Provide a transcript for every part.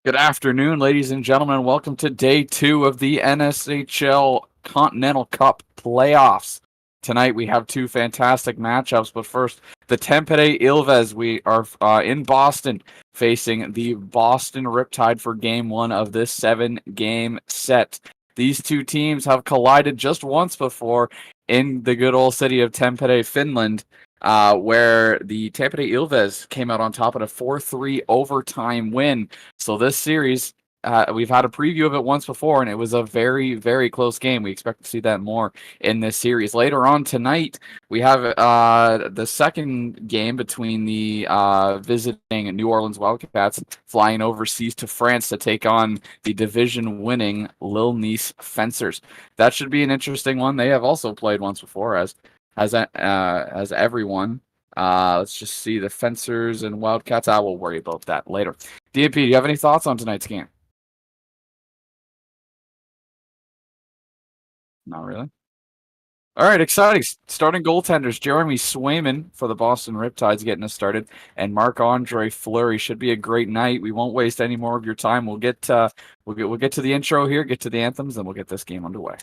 Good afternoon, ladies and gentlemen. Welcome to day 2 of the NSHL Continental Cup playoffs. Tonight we have two fantastic matchups, but first, the Tampere Ilves. We are in Boston facing the Boston Riptide for game 1 of this 7-game set. These two teams have collided just once before in the good old city of Tampere, Finland, where the Tampere Ilves came out on top in a 4-3 overtime win. So this series, we've had a preview of it once before, and it was a very, very close game. We expect to see that more in this series. Later on tonight, we have the second game between the visiting New Orleans Wildcats flying overseas to France to take on the division-winning Lille Nice Fencers. That should be an interesting one. They have also played once before, as everyone. Let's just see the Fencers and Wildcats. I will worry about that later. DMP, do you have any thoughts on tonight's game? Not really. All right, exciting. Starting goaltenders, Jeremy Swayman for the Boston Riptides getting us started, and Marc-Andre Fleury. Should be a great night. We won't waste any more of your time. We'll get to the intro here, get to the anthems, and we'll get this game underway.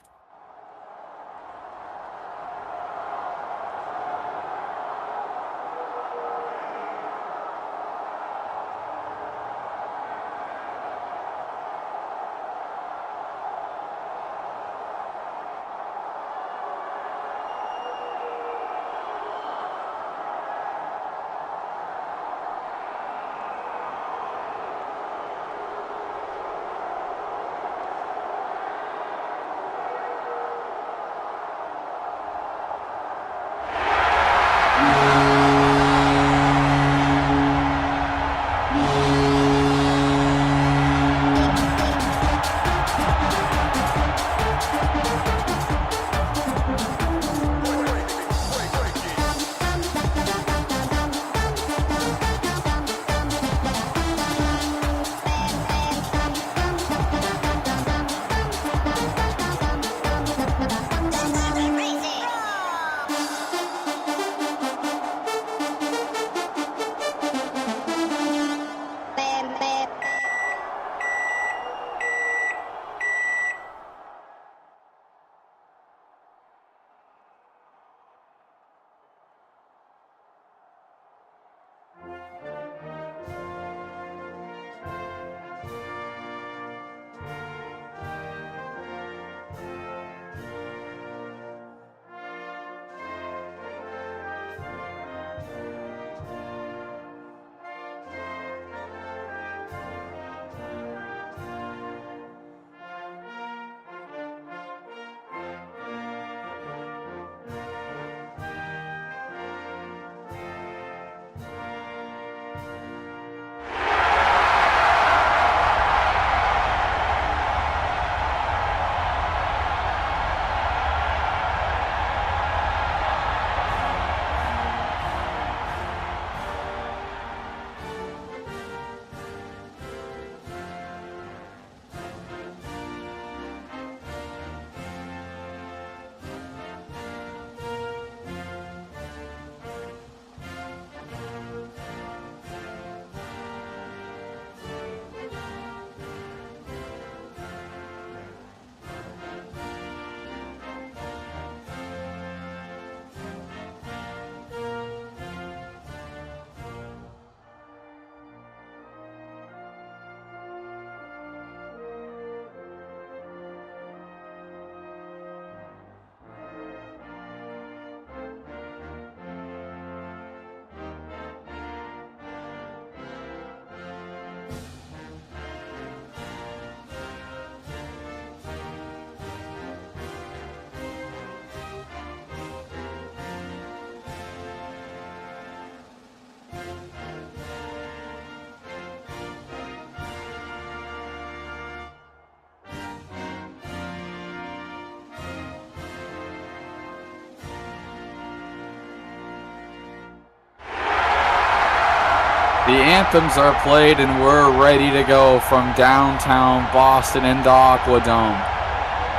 The anthems are played and we're ready to go from downtown Boston into Aquadome.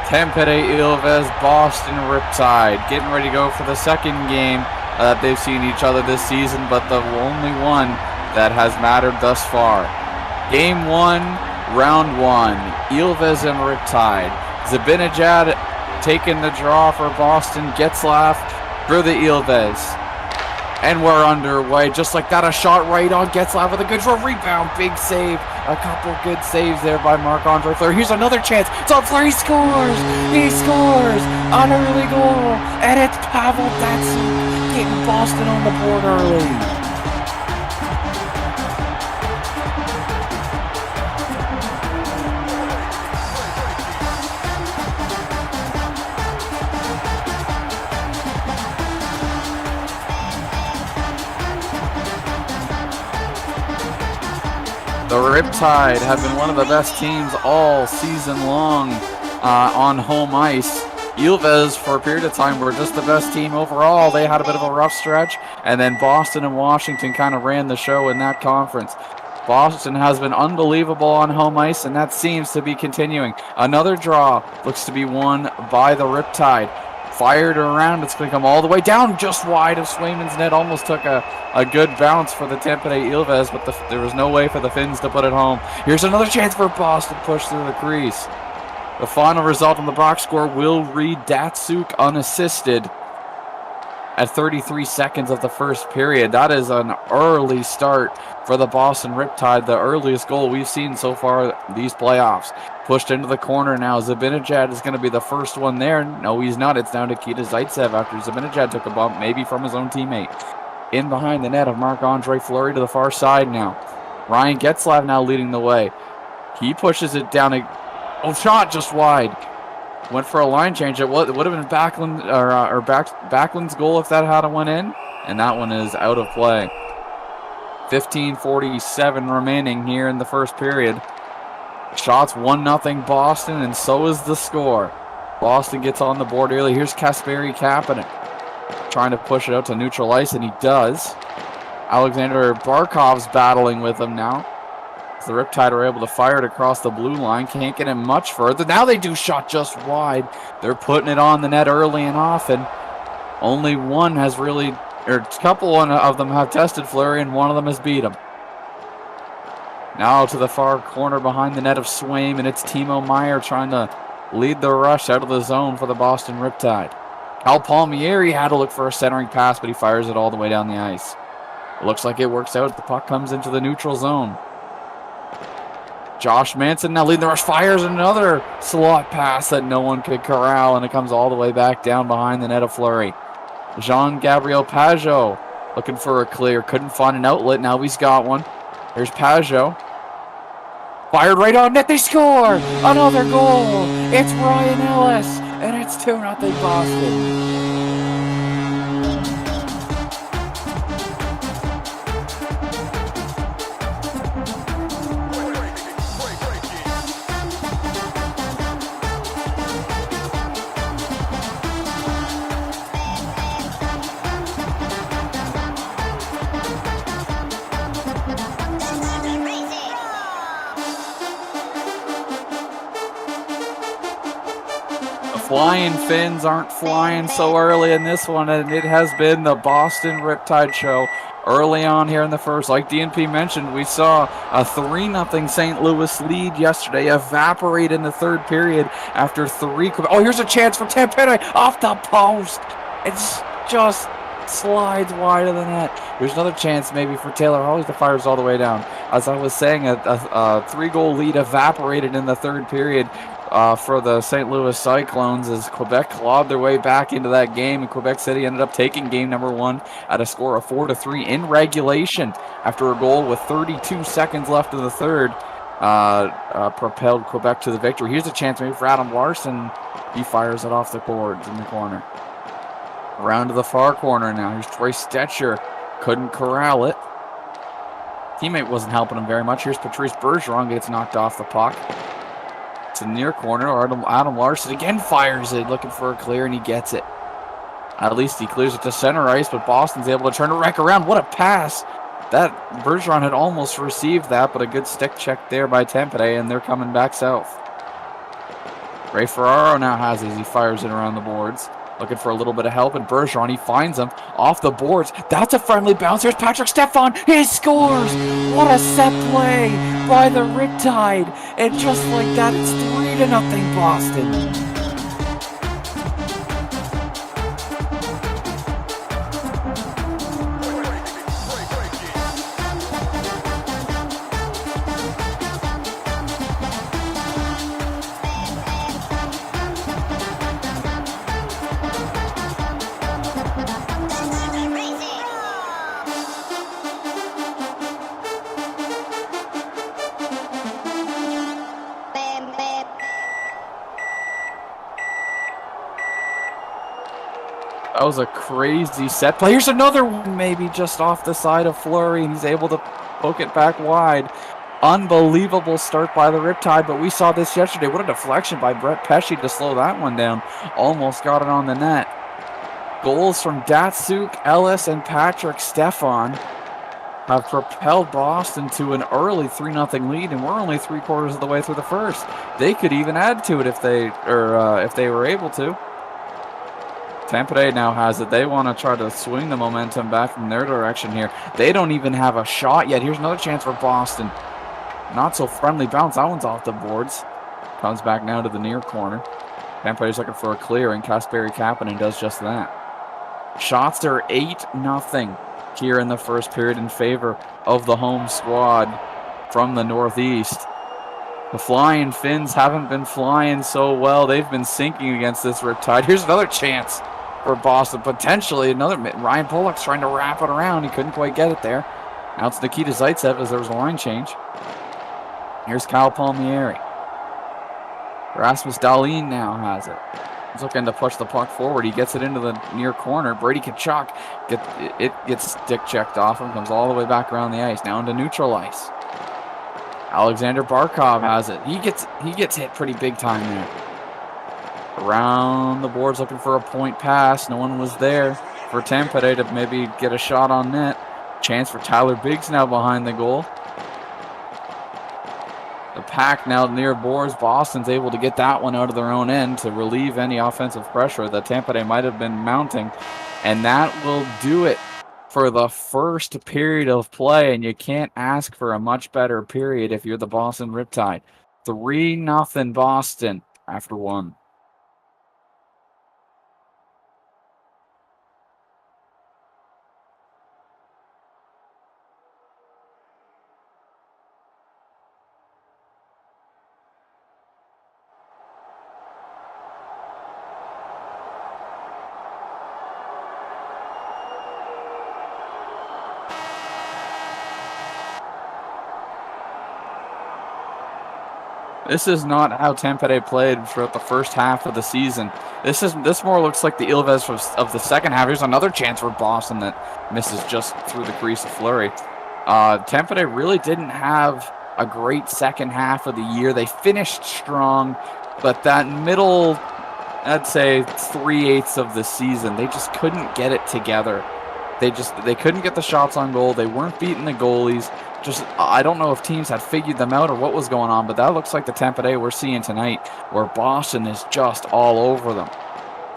Tampere Ilves, Boston Riptide, getting ready to go for the second game they've seen each other this season, but the only one that has mattered thus far. Game 1 Round one, Ilves and Riptide. Zabinajad taking the draw for Boston. Getzlaff for the Ilves. And we're underway. Just like that, a shot right on Getzlaff with a good draw. Rebound, big save. A couple good saves there by Marc-Andre Fleury. Here's another chance. It's on Fleury. He scores. He scores. An early goal. And it's Pavel Datsyuk getting Boston on the board early. The Riptide have been one of the best teams all season long on home ice. Ilves, for a period of time, were just the best team overall. They had a bit of a rough stretch, and then Boston and Washington kind of ran the show in that conference. Boston has been unbelievable on home ice, and that seems to be continuing. Another draw looks to be won by the Riptide. Fired around, it's going to come all the way down just wide of Swayman's net. Almost took a good bounce for the Tampere Ilves, but there was no way for the Finns to put it home. Here's another chance for Boston, push through the crease. The final result on the box score will read Datsyuk unassisted at 33 seconds of the first period. That is an early start for the Boston Riptide, the earliest goal we've seen so far these playoffs. Pushed into the corner now. Zabinajad is going to be the first one there. No, he's not. It's down to Nikita Zaitsev after Zabinajad took a bump, maybe from his own teammate. In behind the net of Marc-Andre Fleury to the far side now. Ryan Getzlaff now leading the way. He pushes it down. Shot just wide. Went for a line change. It would have been Backlund's goal if that had went in. And that one is out of play. 15:47 remaining here in the first period. Shots 1-0 Boston, and so is the score. Boston gets on the board early. Here's Kasperi Kapanen trying to push it out to neutral ice, and he does. Alexander Barkov's battling with him now. The Riptide are able to fire it across the blue line. Can't get him much further. Now they do shot just wide. They're putting it on the net early and often. Only one has really, or a couple of them have tested Fleury, and one of them has beat him. Now to the far corner behind the net of Swaim, and it's Timo Meier trying to lead the rush out of the zone for the Boston Riptide. Cal Palmieri had to look for a centering pass, but he fires it all the way down the ice. It looks like it works out. The puck comes into the neutral zone. Josh Manson now leading the rush, fires another slot pass that no one could corral, and it comes all the way back down behind the net of Fleury. Jean-Gabriel Pajot looking for a clear. Couldn't find an outlet. Now he's got one. Here's Pajot. Fired right on net. They score! Another goal! It's Ryan Ellis, and it's 2-0 Boston. Flying Finns aren't flying so early in this one, and it has been the Boston Riptide show early on here in the first. Like DNP mentioned, we saw a 3-0 St. Louis lead yesterday evaporate in the third period after three. Oh, here's a chance for Tampere off the post. It's just slides wide of the net. There's another chance maybe for Taylor Hawley to fire all the way down. As I was saying, a 3-goal lead evaporated in the third period for the St. Louis Cyclones as Quebec clawed their way back into that game, and Quebec City ended up taking game number one at a score of 4-3 in regulation after a goal with 32 seconds left in the third propelled Quebec to the victory. Here's a chance maybe for Adam Larson. He fires it off the boards in the corner. Around to the far corner now. Here's Troy Stetcher. Couldn't corral it. Teammate wasn't helping him very much. Here's Patrice Bergeron. Gets knocked off the puck. To the near corner. Adam Larson again fires it, looking for a clear, and he gets it. At least he clears it to center ice, but Boston's able to turn it back around. What a pass. That Bergeron had almost received that, but a good stick check there by Tampere, and they're coming back south. Ray Ferraro now has it as he fires it around the boards. Looking for a little bit of help, and Bergeron, he finds him off the boards. That's a friendly bounce. Here's Patrick Stefan. He scores! What a set play by the Riptide. And just like that, it's 3-0 Boston. That was a crazy set play. Here's another one, maybe just off the side of Fleury, and he's able to poke it back wide. Unbelievable start by the Riptide, but we saw this yesterday. What a deflection by Brett Pesce to slow that one down. Almost got it on the net. Goals from Datsuk, Ellis, and Patrick Stefan have propelled Boston to an early 3-0 lead, and we're only 3/4 of the way through the first. They could even add to it if they were able to. Tampere now has it. They want to try to swing the momentum back in their direction here. They don't even have a shot yet. Here's another chance for Boston. Not so friendly bounce. That one's off the boards. Comes back now to the near corner. Tampere's looking for a clear, and Kasperi Kapanen does just that. Shots are 8-0 here in the first period in favor of the home squad from the Northeast. The Flying Finns haven't been flying so well. They've been sinking against this Riptide. Here's another chance for Boston. Potentially another. Ryan Pollock's trying to wrap it around. He couldn't quite get it there. Now it's Nikita Zaitsev as there was a line change. Here's Kyle Palmieri. Rasmus Dahlin now has it. He's looking to push the puck forward. He gets it into the near corner. Brady Tkachuk gets stick checked off him. Comes all the way back around the ice. Now into neutral ice. Alexander Barkov has it. He gets hit pretty big time there. Around the boards looking for a point pass. No one was there for Tampere to maybe get a shot on net. Chance for Tyler Biggs now behind the goal. The pack now near boards. Boston's able to get that one out of their own end to relieve any offensive pressure that Tampere might have been mounting. And that will do it for the first period of play, and you can't ask for a much better period if you're the Boston Riptide. 3-0 Boston after one. This is not how Tampere played throughout the first half of the season. This more looks like the Ilves of the second half. Here's another chance for Boston that misses just through the crease of Fleury. Tampere really didn't have a great second half of the year. They finished strong, but that middle, I'd say 3/8 of the season, they just couldn't get it together. They couldn't get the shots on goal. They weren't beating the goalies. I don't know if teams had figured them out or what was going on, but that looks like the Tampere we're seeing tonight, where Boston is just all over them.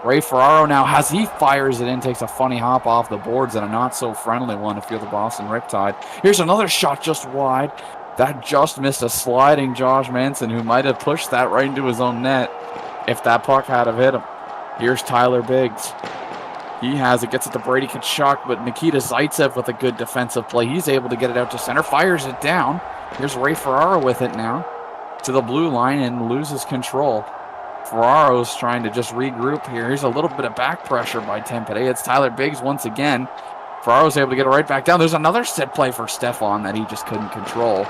Ray Ferraro now he fires it in, takes a funny hop off the boards and a not-so-friendly one if you're the Boston Riptide. Here's another shot just wide. That just missed a sliding Josh Manson, who might have pushed that right into his own net if that puck had have hit him. Here's Tyler Biggs. He has it, gets it to Brady Tkachuk, but Nikita Zaitsev with a good defensive play. He's able to get it out to center, fires it down. Here's Ray Ferraro with it now to the blue line and loses control. Ferraro's trying to just regroup here. Here's a little bit of back pressure by Tampere. It's Tyler Biggs once again. Ferraro's able to get it right back down. There's another set play for Stefan that he just couldn't control.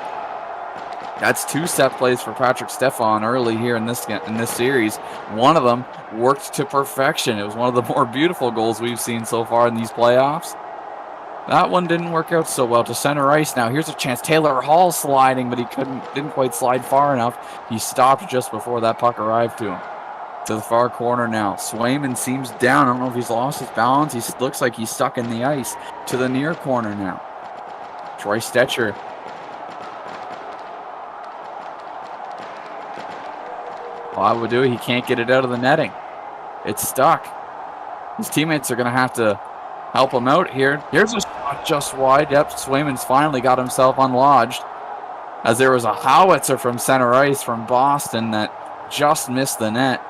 That's 2 set plays for Patrick Stefan early here in this series. One of them worked to perfection. It was one of the more beautiful goals we've seen so far in these playoffs. That one didn't work out so well. To center ice now. Here's a chance. Taylor Hall sliding, but he didn't quite slide far enough. He stopped just before that puck arrived to him. To the far corner now. Swayman seems down. I don't know if he's lost his balance. He looks like he's stuck in the ice. To the near corner now. Troy Stetcher. I would do it. He can't get it out of the netting. It's stuck. His teammates are going to have to help him out here. Here's a shot just wide. Yep, Swayman's finally got himself unlodged, as there was a howitzer from center ice from Boston that just missed the net.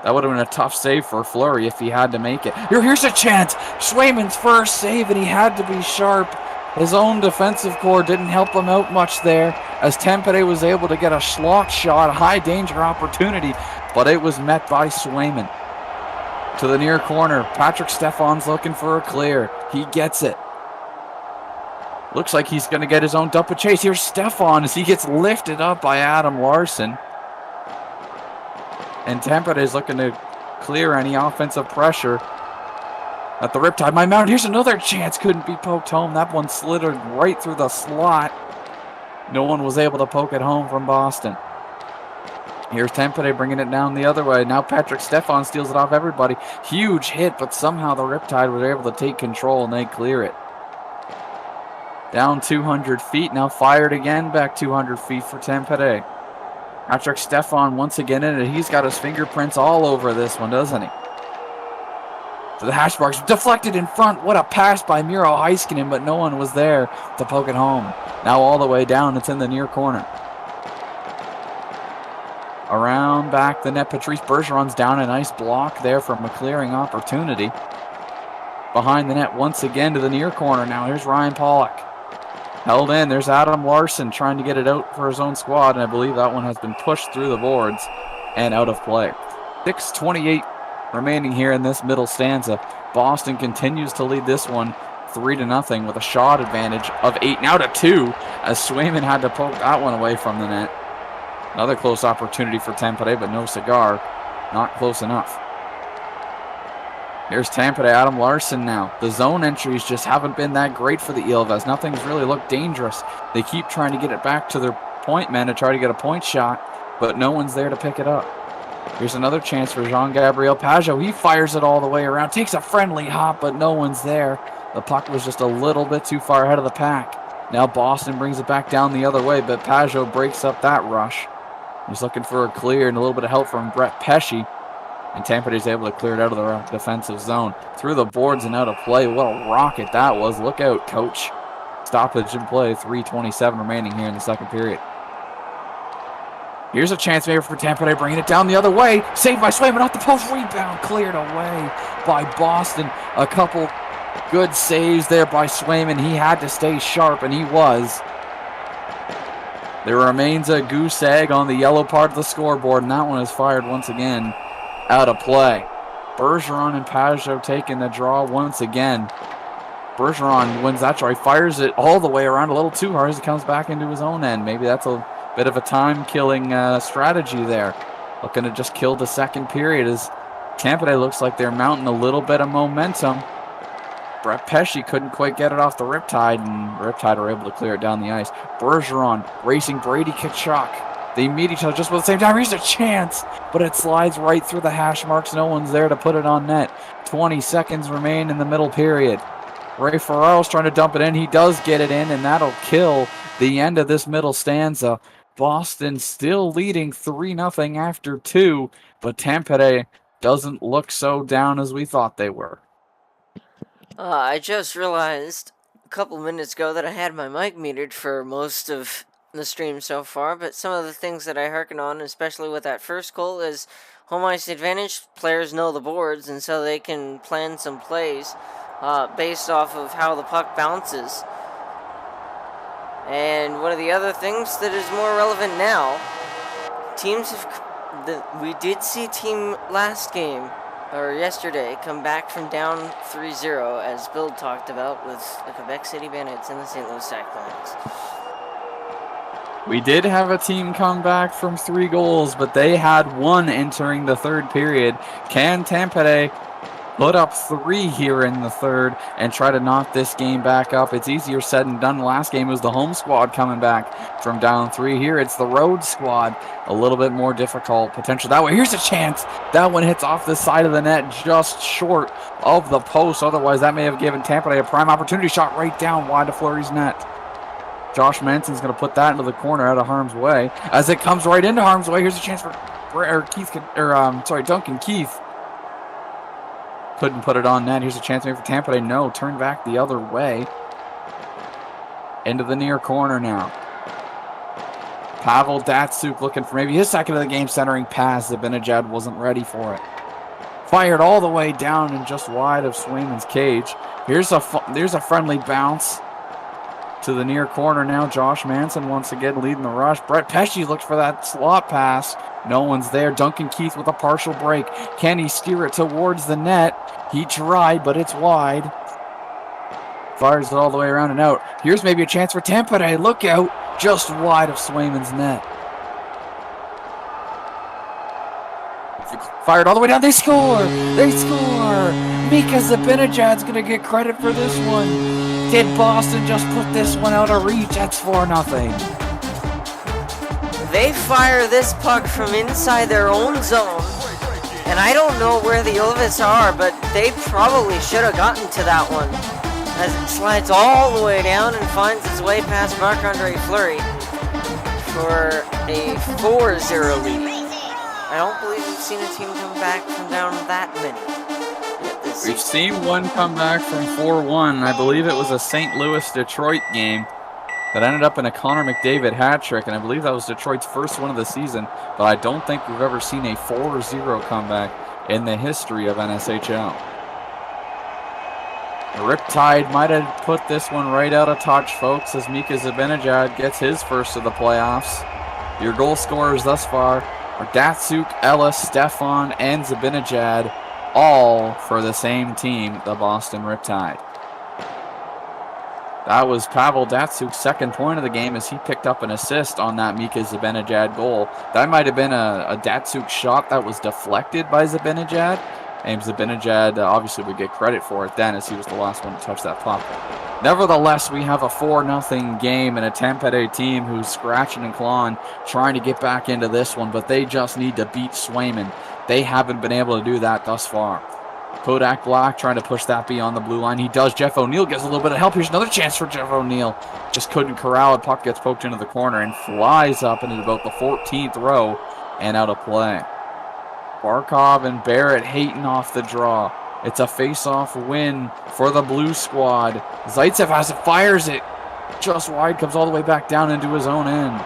That would have been a tough save for Fleury if he had to make it. Here's a chance. Swayman's first save, and he had to be sharp. His own defensive core didn't help him out much there, as Tampere was able to get a slot shot, a high-danger opportunity, but it was met by Swayman. To the near corner, Patrick Stefan's looking for a clear. He gets it. Looks like he's going to get his own dump of chase. Here's Stefan as he gets lifted up by Adam Larson. And Tampere is looking to clear any offensive pressure at the Riptide. My mount, here's another chance. Couldn't be poked home. That one slithered right through the slot. No one was able to poke it home from Boston. Here's Tampere bringing it down the other way. Now Patrick Stefan steals it off everybody. Huge hit, but somehow the Riptide were able to take control and they clear it. Down 200 feet, now fired again, back 200 feet for Tampere. Patrick Stefan once again in it. He's got his fingerprints all over this one, doesn't he? To the hash marks, deflected in front. What a pass by Miro Heiskanen, but no one was there to poke it home. Now all the way down, it's in the near corner. Around back the net, Patrice Bergeron's down. A nice block there from a clearing opportunity. Behind the net once again to the near corner. Now here's Ryan Pollock. Held in. There's Adam Larson trying to get it out for his own squad, and I believe that one has been pushed through the boards and out of play. 6:28 remaining here in this middle stanza. Boston continues to lead this one 3-0 with a shot advantage of 8, now to 2, as Swayman had to poke that one away from the net. Another close opportunity for Tampere, but no cigar. Not close enough. Here's Tampere, Adam Larson now. The zone entries just haven't been that great for the Ilves. Nothing's really looked dangerous. They keep trying to get it back to their point men to try to get a point shot, but no one's there to pick it up. Here's another chance for Jean-Gabriel Pageau. He fires it all the way around, takes a friendly hop, but no one's there. The puck was just a little bit too far ahead of the pack. Now Boston brings it back down the other way, but Pageau breaks up that rush. He's looking for a clear and a little bit of help from Brett Pesce. And Tampere is able to clear it out of the defensive zone. Through the boards and out of play. What a rocket that was. Look out, coach. Stoppage in play. 3:27 remaining here in the second period. Here's a chance maybe for Tampere, bringing it down the other way. Saved by Swayman off the post. Rebound cleared away by Boston. A couple good saves there by Swayman. He had to stay sharp, and he was. There remains a goose egg on the yellow part of the scoreboard, and that one is fired once again out of play. Bergeron and Pageau taking the draw once again. Bergeron wins that draw. He fires it all the way around a little too hard as it comes back into his own end. Maybe that's a bit of a time-killing strategy there. Looking to just kill the second period as Tampere looks like they're mounting a little bit of momentum. Brett Pesce couldn't quite get it off the Riptide, and Riptide were able to clear it down the ice. Bergeron racing Brady Tkachuk. They meet each other just at the same time. Here's a chance, but it slides right through the hash marks. No one's there to put it on net. 20 seconds remain in the middle period. Ray Ferraro's trying to dump it in. He does get it in, and that'll kill the end of this middle stanza. Boston still leading 3-0 after 2, but Tampere doesn't look so down as we thought they were. I just realized a couple minutes ago that I had my mic muted for most of the stream so far, but some of the things that I hearken on, especially with that first goal, is home ice advantage. Players know the boards, and so they can plan some plays based off of how the puck bounces. And one of the other things that is more relevant now, teams have... we did see a team last game, or yesterday, come back from down 3-0, as Bill talked about, with the Quebec City Bandits and the St. Louis Cyclones. We did have a team come back from 3 goals, but they had 1 entering the third period. Can Tampere put up 3 here in the third and try to knock this game back up? It's easier said than done. The last game was the home squad coming back from down 3. Here it's the road squad. A little bit more difficult potential that way. Here's a chance. That one hits off the side of the net just short of the post. Otherwise, that may have given Tampere a prime opportunity. Shot right down wide of Fleury's net. Josh Manson's going to put that into the corner out of harm's way. As it comes right into harm's way, here's a chance for Duncan Keith. Couldn't put it on net. Here's a chance maybe for Tampere. No, turned back the other way. Into the near corner now. Pavel Datsyuk looking for maybe his second of the game, centering pass. Zibanejad wasn't ready for it. Fired all the way down and just wide of Swayman's cage. There's a friendly bounce to the near corner now. Josh Manson once again leading the rush. Brett Pesce looked for that slot pass. No one's there. Duncan Keith with a partial break. Can he steer it towards the net? He tried, but it's wide. Fires it all the way around and out. Here's maybe a chance for Tampere. Look out. Just wide of Swayman's net. Fired all the way down. They score. They score. Mika Zibanejad's going to get credit for this one. Did Boston just put this one out of reach? That's 4-0. They fire this puck from inside their own zone. And I don't know where the Ilves are, but they probably should have gotten to that one. As it slides all the way down and finds its way past Marc-Andre Fleury for a 4-0 lead. I don't believe we've seen a team come back from down that many. We've seen one come back from 4-1. I believe it was a St. Louis-Detroit game that ended up in a Connor McDavid hat trick, and I believe that was Detroit's first one of the season, but I don't think we've ever seen a 4-0 comeback in the history of NSHL. The Riptide might have put this one right out of touch, folks, as Mika Zibanejad gets his first of the playoffs. Your goal scorers thus far are Datsyuk, Ellis, Stefan, and Zibanejad, all for the same team, the Boston Riptide. That was Pavel Datsyuk's second point of the game as he picked up an assist on that Mika Zibanejad goal. That might have been a Datsyuk shot that was deflected by Zibanejad. And Zibanejad obviously would get credit for it then, as he was the last one to touch that puck. Nevertheless, we have a 4-0 game and a Tampere team who's scratching and clawing, trying to get back into this one, but they just need to beat Swayman. They haven't been able to do that thus far. Kodak Black trying to push that beyond the blue line. He does. Jeff O'Neill gets a little bit of help. Here's another chance for Jeff O'Neill. Just couldn't corral it. Puck gets poked into the corner and flies up into about the 14th row and out of play. Barkov and Barrett hating off the draw. It's a face-off win for the blue squad. Zaitsev has it, fires it. Just wide, comes all the way back down into his own end.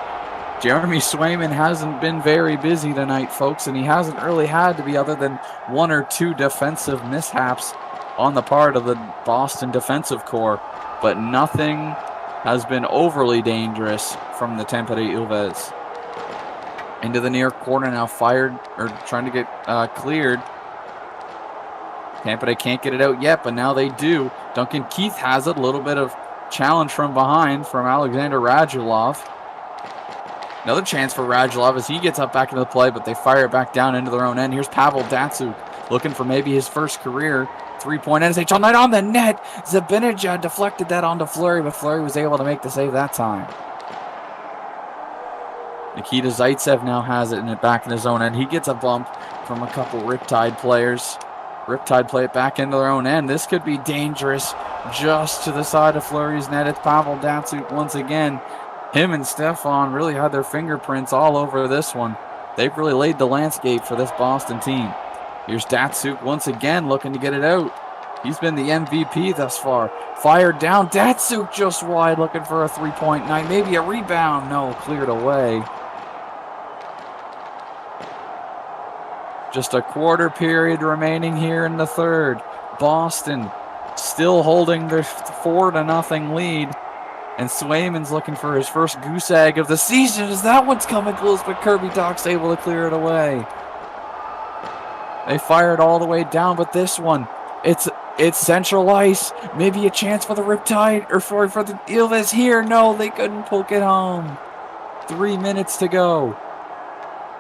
Jeremy Swayman hasn't been very busy tonight, folks, and he hasn't really had to be other than one or two defensive mishaps on the part of the Boston defensive core. But nothing has been overly dangerous from the Tampere Ilves. Into the near corner now, fired, or trying to get cleared. Tampere can't get it out yet, but now they do. Duncan Keith has it. A little bit of challenge from behind from Alexander Radulov. Another chance for Radulov as he gets up back into the play, but they fire it back down into their own end. Here's Pavel Datsyuk looking for maybe his first career three-point NSHL night on the net. Zibanejad deflected that onto Fleury, but Fleury was able to make the save that time. Nikita Zaitsev now has it in it back in his own end. He gets a bump from a couple Riptide players. Riptide play it back into their own end. This could be dangerous just to the side of Fleury's net. It's Pavel Datsyuk once again. Him and Stefan really had their fingerprints all over this one. They've really laid the landscape for this Boston team. Here's Datsyuk once again looking to get it out. He's been the MVP thus far. Fired down. Datsyuk just wide looking for a three-point night. Maybe a rebound. No, cleared away. Just a quarter period remaining here in the third. Boston still holding their 4-0 lead. And Swayman's looking for his first goose egg of the season as that one's coming close, but Kirby Doc's able to clear it away. They fired all the way down, but this one, it's central ice. Maybe a chance for the Riptide, or for the Ilves here. No, they couldn't poke it home. 3 minutes to go.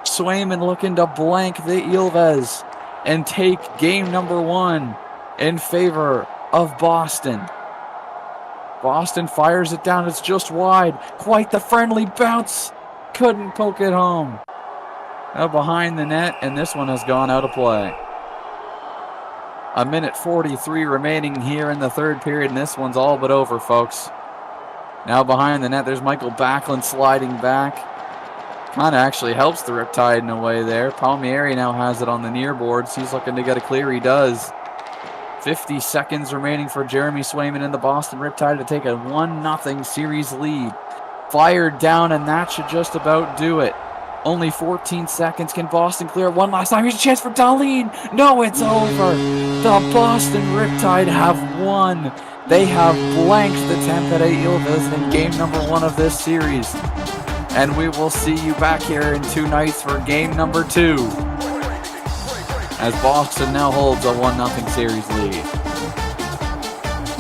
Swayman looking to blank the Ilves and take game number 1 in favor of Boston. Boston fires it down. It's just wide. Quite the friendly bounce. Couldn't poke it home. Now behind the net, and this one has gone out of play. 1:43 remaining here in the third period, and this one's all but over, folks. Now behind the net, there's Michael Backlund sliding back. Kind of actually helps the Riptide in a way there. Palmieri now has it on the near boards. He's looking to get a clear. He does. 50 seconds remaining for Jeremy Swayman and the Boston Riptide to take a 1-0 series lead. Fired down, and that should just about do it. Only 14 seconds. Can Boston clear it one last time? Here's a chance for Darlene. No, it's over. The Boston Riptide have won. They have blanked the Tampere Ilves in game number 1 of this series. And we will see you back here in 2 nights for game number 2. As Boston now holds a 1-0 series lead.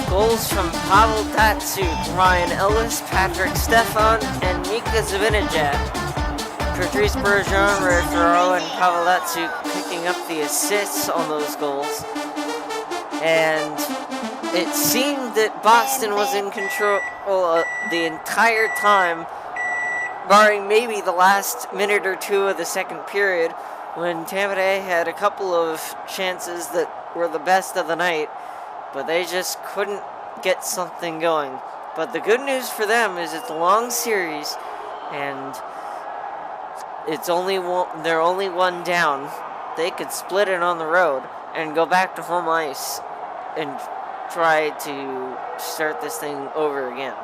Goals from Pavel Datsuk, Ryan Ellis, Patrick Stefan, and Mika Zabinajad. Patrice Bergeron, Ray Ferraro, and Pavel Datsuk picking up the assists on those goals. And it seemed that Boston was in control the entire time, barring maybe the last minute or two of the second period, when Tampere had a couple of chances that were the best of the night, but they just couldn't get something going. But the good news for them is it's a long series, and they're only one down. They could split it on the road and go back to home ice and try to start this thing over again.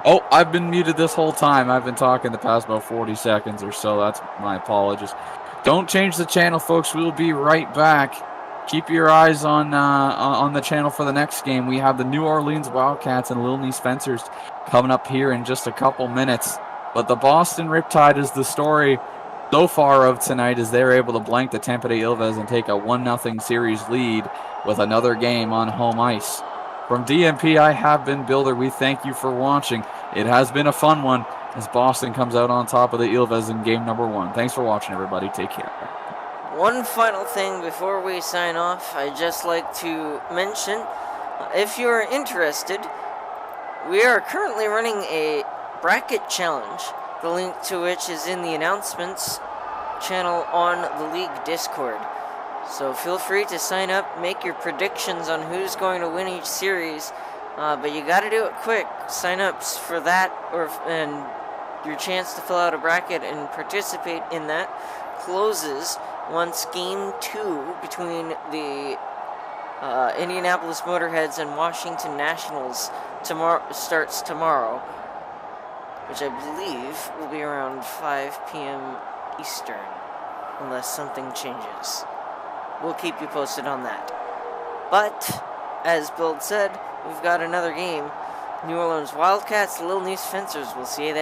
Oh, I've been muted this whole time. I've been talking the past about 40 seconds or so. That's my apologies. Don't change the channel, folks. We'll be right back. Keep your eyes on the channel for the next game. We have the New Orleans Wildcats and Lil Knee Fencers coming up here in just a couple minutes. But the Boston Riptide is the story so far of tonight, as they're able to blank the Tampere Ilves and take a 1-0 series lead with another game on home ice. From DMP, I have been Builder. We thank you for watching. It has been a fun one as Boston comes out on top of the Ilves in game number 1. Thanks for watching, everybody. Take care. One final thing before we sign off, I'd just like to mention, if you're interested, we are currently running a bracket challenge, the link to which is in the announcements channel on the league Discord. So feel free to sign up, make your predictions on who's going to win each series, but you got to do it quick. Sign-ups for that, and your chance to fill out a bracket and participate in that closes once Game 2 between the Indianapolis Motorheads and Washington Nationals starts tomorrow, which I believe will be around 5 p.m. Eastern, unless something changes. We'll keep you posted on that. But, as Bill said, we've got another game. New Orleans Wildcats, Lil Knee Fencers. We'll see you there.